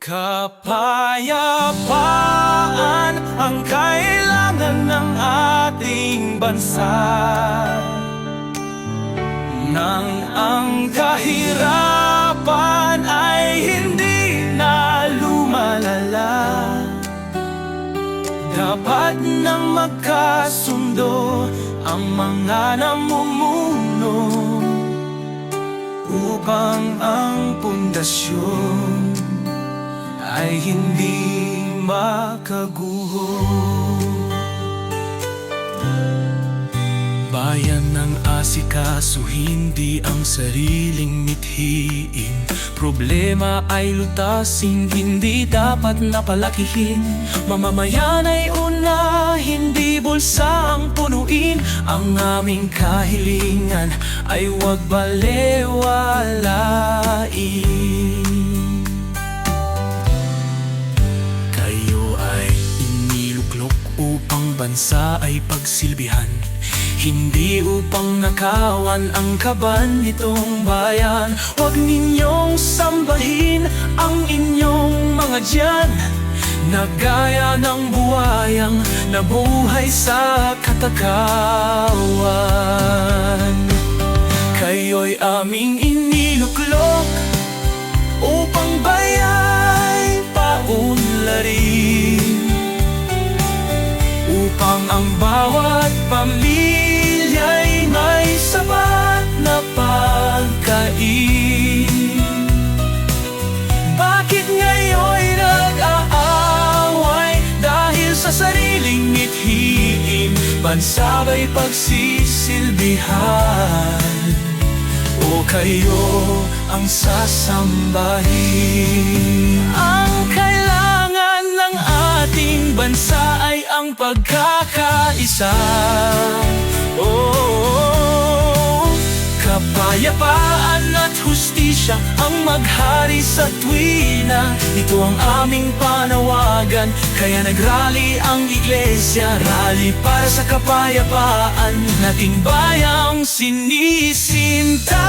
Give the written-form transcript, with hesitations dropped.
Kapayapaan ang kailangan ng ating bansa, nang ang kahirapan ay hindi na lumalala. Dapat nang magkasundo ang mga namumuno upang ang pundasyon ay hindi makaguho. Bayan ng asikaso, hindi ang sariling mithiin. Problema ay lutasin, hindi dapat napalakihin. Mamamayan ay una, hindi bulsa ang punuin. Ang aming kahilingan ay huwag balewalain. Kayo ay iniluklok upang bansa ay pagsilbihan, hindi upang nakawan ang kaban nitong bayan. Huwag ninyong sambahin ang inyong mga diyan na gaya ng buwayang nabuhay sa katakawan. Kayo'y aming iniluklok upang bayay paunlarin, upang ang bawat pamilya'y may sapat na pagkain. Bakit ngayon'y nag-aaway dahil sa sariling mithiin? Bansa ba'y pagsisilbihan o kayo ang sasambahin? Ang kailangan ng ating bansa ay ang pagkakaisa. Kapayapaan at hustisya ang maghari sa tuwina. Ito ang aming panawagan, kaya nagrally ang iglesia. Rally para sa kapayapaan nating bayang sinisinta.